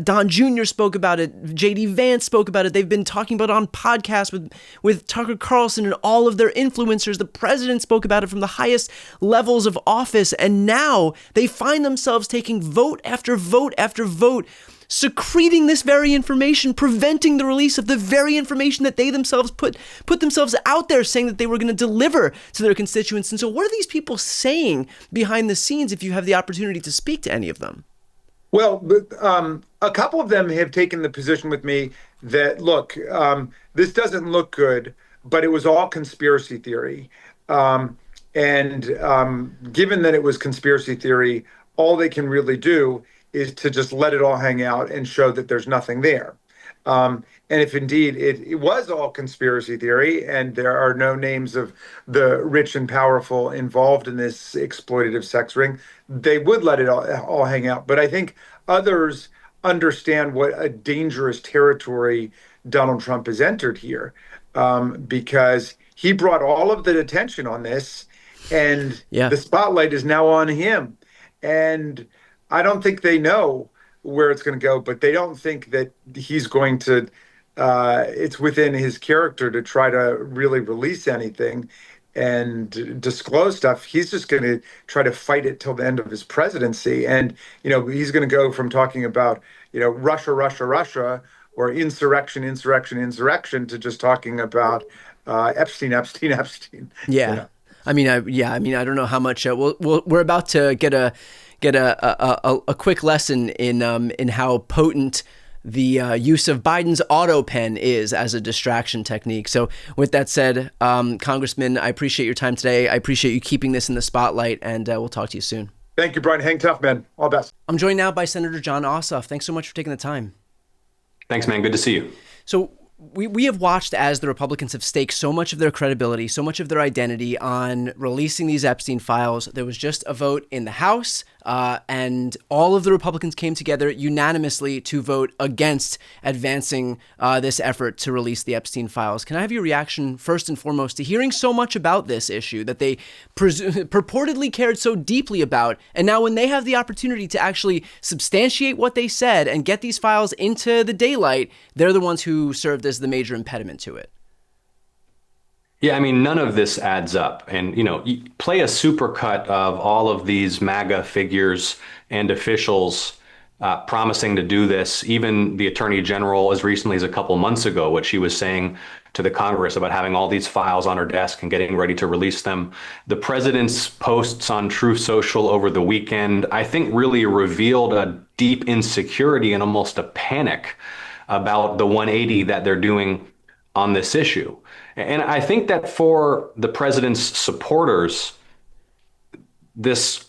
Don Jr. spoke about it. J.D. Vance spoke about it. They've been talking about it on podcasts with Tucker Carlson and all of their influencers. The president spoke about it from the highest levels of office. And now they find themselves taking vote after vote after vote, secreting this very information, preventing the release of the very information that they themselves put themselves out there saying that they were going to deliver to their constituents. And so what are these people saying behind the scenes if you have the opportunity to speak to any of them? Well, a couple of them have taken the position with me that, look, this doesn't look good, but it was all conspiracy theory. And given that it was conspiracy theory, all they can really do is to just let it all hang out and show that there's nothing there. And if indeed it was all conspiracy theory and there are no names of the rich and powerful involved in this exploitative sex ring, they would let it all hang out. But I think others understand what a dangerous territory Donald Trump has entered here, because he brought all of the attention on this, and the spotlight is now on him. And I don't think they know where it's going to go, but they don't think that he's going to, it's within his character to try to really release anything and disclose stuff. He's just going to try to fight it till the end of his presidency. And, you know, he's going to go from talking about, you know, Russia, Russia, Russia, or insurrection, insurrection, insurrection, to just talking about Epstein, Epstein, Epstein. Yeah. You know? I mean, I don't know how much we're about to get a quick lesson in how potent use of Biden's auto pen is as a distraction technique. So with that said, Congressman, I appreciate your time today. I appreciate you keeping this in the spotlight, and we'll talk to you soon. Thank you, Brian. Hang tough, man. All the best. I'm joined now by Senator Jon Ossoff. Thanks so much for taking the time. Thanks, man. Good to see you. So we have watched as the Republicans have staked so much of their credibility, so much of their identity on releasing these Epstein files. There was just a vote in the House, and all of the Republicans came together unanimously to vote against advancing this effort to release the Epstein files. Can I have your reaction first and foremost to hearing so much about this issue that they purportedly cared so deeply about, and now when they have the opportunity to actually substantiate what they said and get these files into the daylight, they're the ones who served as the major impediment to it? Yeah, I mean, none of this adds up. And, you play a supercut of all of these MAGA figures and officials promising to do this. Even the Attorney General, as recently as a couple months ago, what she was saying to the Congress about having all these files on her desk and getting ready to release them. The president's posts on Truth Social over the weekend, I think, really revealed a deep insecurity and almost a panic about the 180 that they're doing on this issue. And I think that for the president's supporters, this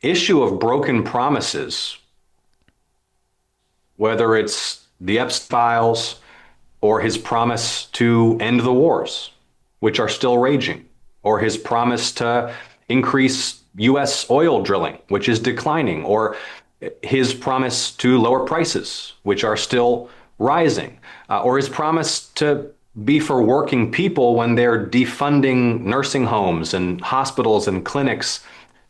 issue of broken promises, whether it's the Epstein files or his promise to end the wars, which are still raging, or his promise to increase U.S. oil drilling, which is declining, or his promise to lower prices, which are still rising, or his promise to be for working people when they're defunding nursing homes and hospitals and clinics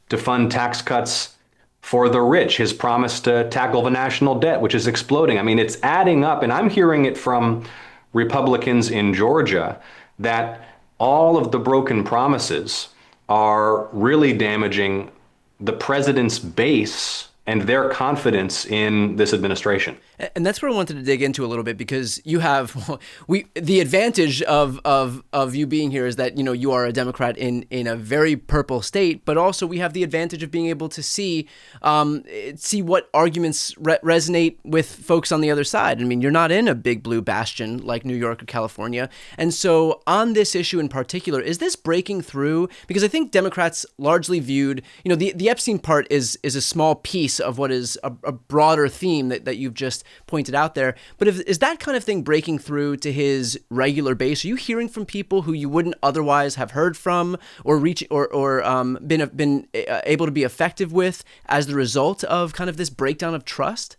to fund tax cuts for the rich, his promise to tackle the national debt, which is exploding. I mean, it's adding up, and I'm hearing it from Republicans in Georgia that all of the broken promises are really damaging the president's base and their confidence in this administration. And that's where I wanted to dig into a little bit, because you have the advantage of you being here is that you are a Democrat in a very purple state, but also we have the advantage of being able to see what arguments resonate with folks on the other side. I mean, you're not in a big blue bastion like New York or California, and so on this issue in particular, is this breaking through? Because I think Democrats largely viewed, the Epstein part is a small piece of what is a broader theme that you've just pointed out there. But is that kind of thing breaking through to his regular base? Are you hearing from people who you wouldn't otherwise have heard from or been able to be effective with as the result of kind of this breakdown of trust?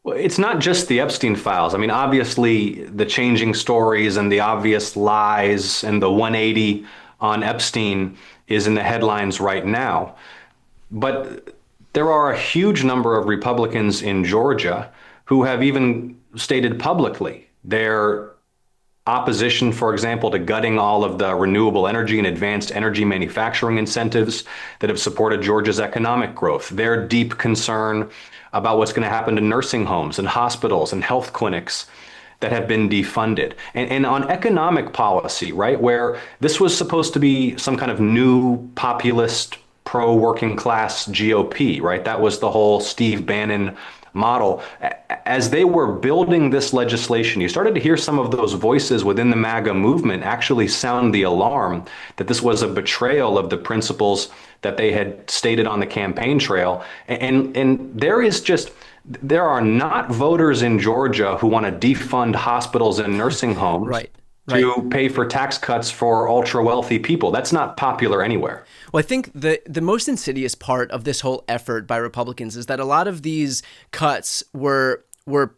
Well, it's not just the Epstein files. I mean, obviously, the changing stories and the obvious lies and the 180 on Epstein is in the headlines right now. But there are a huge number of Republicans in Georgia who have even stated publicly their opposition, for example, to gutting all of the renewable energy and advanced energy manufacturing incentives that have supported Georgia's economic growth, their deep concern about what's going to happen to nursing homes and hospitals and health clinics that have been defunded. And on economic policy, right, where this was supposed to be some kind of new populist pro-working class GOP, right? That was the whole Steve Bannon model. As they were building this legislation, you started to hear some of those voices within the MAGA movement actually sound the alarm that this was a betrayal of the principles that they had stated on the campaign trail. And there are not voters in Georgia who want to defund hospitals and nursing homes. Right. To pay for tax cuts for ultra wealthy people. That's not popular anywhere. Well, I think the most insidious part of this whole effort by Republicans is that a lot of these cuts were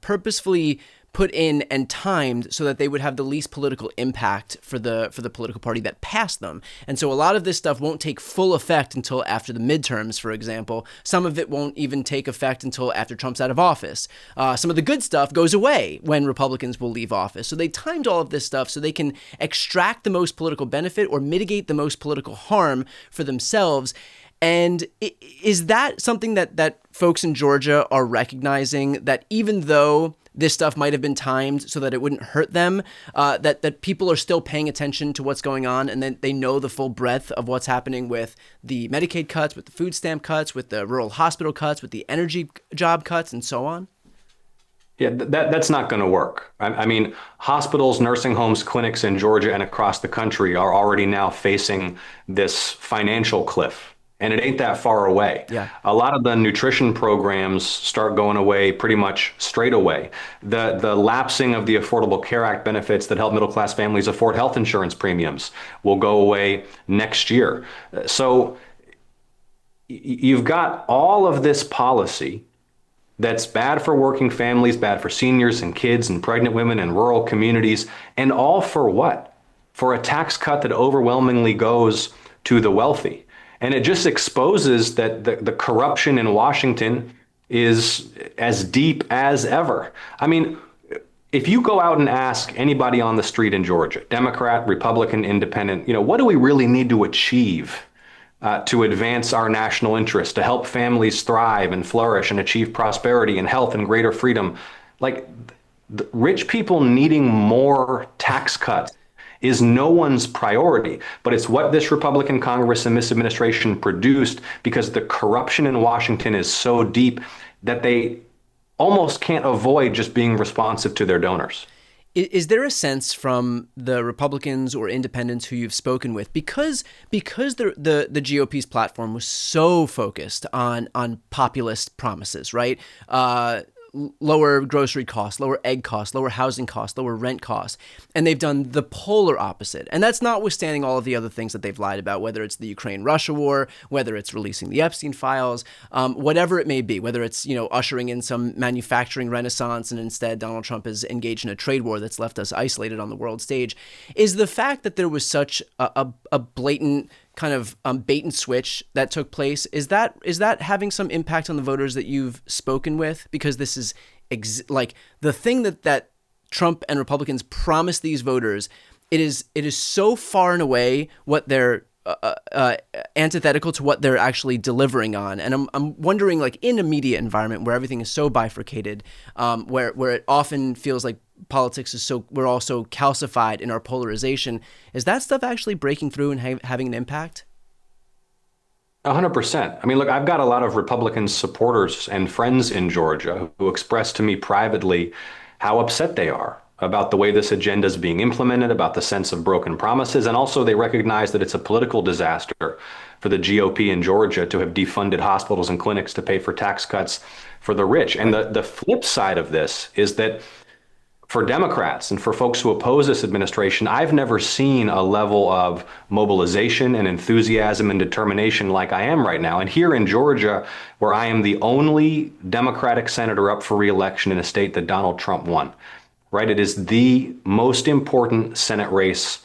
purposefully put in and timed so that they would have the least political impact for the political party that passed them. And so a lot of this stuff won't take full effect until after the midterms, for example. Some of it won't even take effect until after Trump's out of office. Some of the good stuff goes away when Republicans will leave office. So they timed all of this stuff so they can extract the most political benefit or mitigate the most political harm for themselves. And is that something that folks in Georgia are recognizing, that even though this stuff might have been timed so that it wouldn't hurt them, that people are still paying attention to what's going on, and then they know the full breadth of what's happening with the Medicaid cuts, with the food stamp cuts, with the rural hospital cuts, with the energy job cuts, and so on? Yeah, that's not going to work. I mean, hospitals, nursing homes, clinics in Georgia and across the country are already now facing this financial cliff, and it ain't that far away. Yeah. A lot of the nutrition programs start going away pretty much straight away. The lapsing of the Affordable Care Act benefits that help middle class families afford health insurance premiums will go away next year. So you've got all of this policy that's bad for working families, bad for seniors and kids and pregnant women and rural communities. And all for what? For a tax cut that overwhelmingly goes to the wealthy. And it just exposes that the corruption in Washington is as deep as ever. I mean, if you go out and ask anybody on the street in Georgia, Democrat, Republican, Independent, what do we really need to achieve to advance our national interests, to help families thrive and flourish and achieve prosperity and health and greater freedom? Like, rich people needing more tax cuts is no one's priority, but it's what this Republican Congress and this administration produced, because the corruption in Washington is so deep that they almost can't avoid just being responsive to their donors. Is there a sense from the Republicans or independents who you've spoken with, because the GOP's platform was so focused on populist promises, right? Lower grocery costs, lower egg costs, lower housing costs, lower rent costs. And they've done the polar opposite. And that's notwithstanding all of the other things that they've lied about, whether it's the Ukraine-Russia war, whether it's releasing the Epstein files, whatever it may be, whether it's, ushering in some manufacturing renaissance and instead Donald Trump is engaged in a trade war that's left us isolated on the world stage. Is the fact that there was such a blatant kind of bait and switch that took place, is that having some impact on the voters that you've spoken with? Because this is like the thing that Trump and Republicans promised these voters. It is so far and away what they're antithetical to what they're actually delivering on. And I'm wondering, like, in a media environment where everything is so bifurcated, where it often feels like politics is we're all so calcified in our polarization, is that stuff actually breaking through and having an impact? 100%. I mean, look, I've got a lot of Republican supporters and friends in Georgia who express to me privately how upset they are about the way this agenda is being implemented, about the sense of broken promises, and also they recognize that it's a political disaster for the GOP in Georgia to have defunded hospitals and clinics to pay for tax cuts for the rich. And the flip side of this is that for Democrats and for folks who oppose this administration, I've never seen a level of mobilization and enthusiasm and determination like I am right now. And here in Georgia, where I am the only Democratic senator up for re-election in a state that Donald Trump won, right? It is the most important Senate race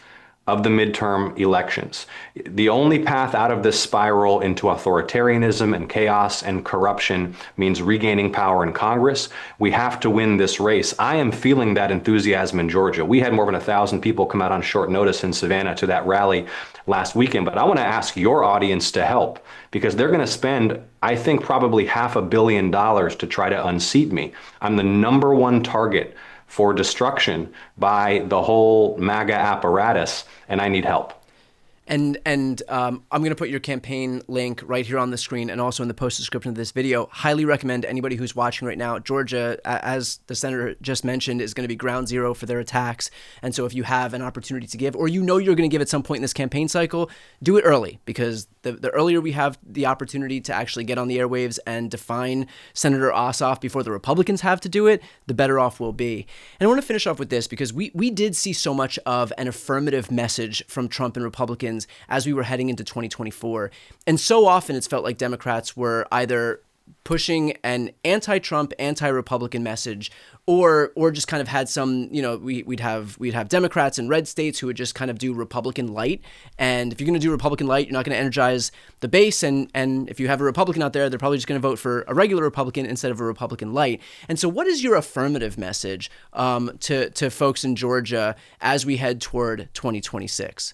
of the midterm elections. The only path out of this spiral into authoritarianism and chaos and corruption means regaining power in Congress. We have to win this race. I am feeling that enthusiasm in Georgia. We had more than 1,000 people come out on short notice in Savannah to that rally last weekend. But I want to ask your audience to help, because they're going to spend, I think, probably $500 million to try to unseat me. I'm the number one target for destruction by the whole MAGA apparatus, and I need help. And I'm going to put your campaign link right here on the screen and also in the post description of this video. Highly recommend anybody who's watching right now. Georgia, as the senator just mentioned, is going to be ground zero for their attacks. And so if you have an opportunity to give, or you're going to give at some point in this campaign cycle, do it early, because the earlier we have the opportunity to actually get on the airwaves and define Senator Ossoff before the Republicans have to do it, the better off we'll be. And I want to finish off with this, because we did see so much of an affirmative message from Trump and Republicans as we were heading into 2024. And so often it's felt like Democrats were either pushing an anti-Trump, anti-Republican message, or just kind of had some, we'd have Democrats in red states who would just kind of do Republican light. And if you're going to do Republican light, you're not going to energize the base. And if you have a Republican out there, they're probably just going to vote for a regular Republican instead of a Republican light. And so what is your affirmative message to folks in Georgia as we head toward 2026?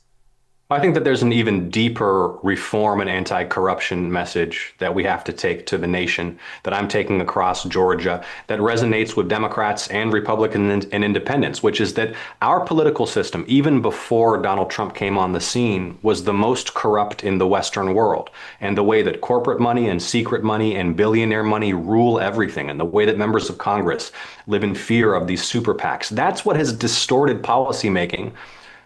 I think that there's an even deeper reform and anti-corruption message that we have to take to the nation, that I'm taking across Georgia, that resonates with Democrats and Republicans and independents, which is that our political system, even before Donald Trump came on the scene, was the most corrupt in the Western world. And the way that corporate money and secret money and billionaire money rule everything, and the way that members of Congress live in fear of these super PACs, that's what has distorted policymaking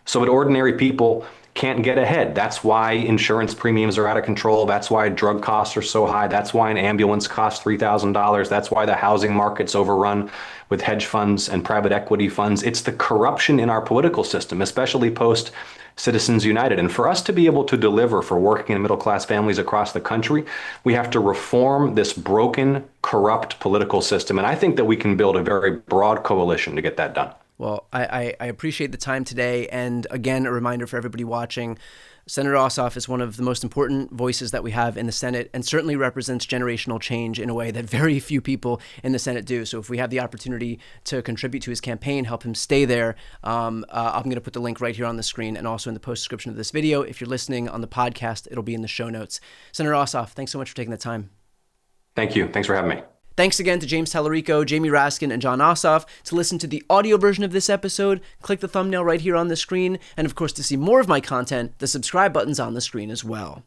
so that ordinary people can't get ahead. That's why insurance premiums are out of control. That's why drug costs are so high. That's why an ambulance costs $3,000. That's why the housing market's overrun with hedge funds and private equity funds. It's the corruption in our political system, especially post Citizens United. And for us to be able to deliver for working and middle class families across the country, we have to reform this broken, corrupt political system. And I think that we can build a very broad coalition to get that done. Well, I appreciate the time today. And again, a reminder for everybody watching, Senator Ossoff is one of the most important voices that we have in the Senate and certainly represents generational change in a way that very few people in the Senate do. So if we have the opportunity to contribute to his campaign, help him stay there, I'm going to put the link right here on the screen and also in the post description of this video. If you're listening on the podcast, it'll be in the show notes. Senator Ossoff, thanks so much for taking the time. Thank you. Thanks for having me. Thanks again to James Talarico, Jamie Raskin, and Jon Ossoff. To listen to the audio version of this episode, click the thumbnail right here on the screen. And of course, to see more of my content, the subscribe button's on the screen as well.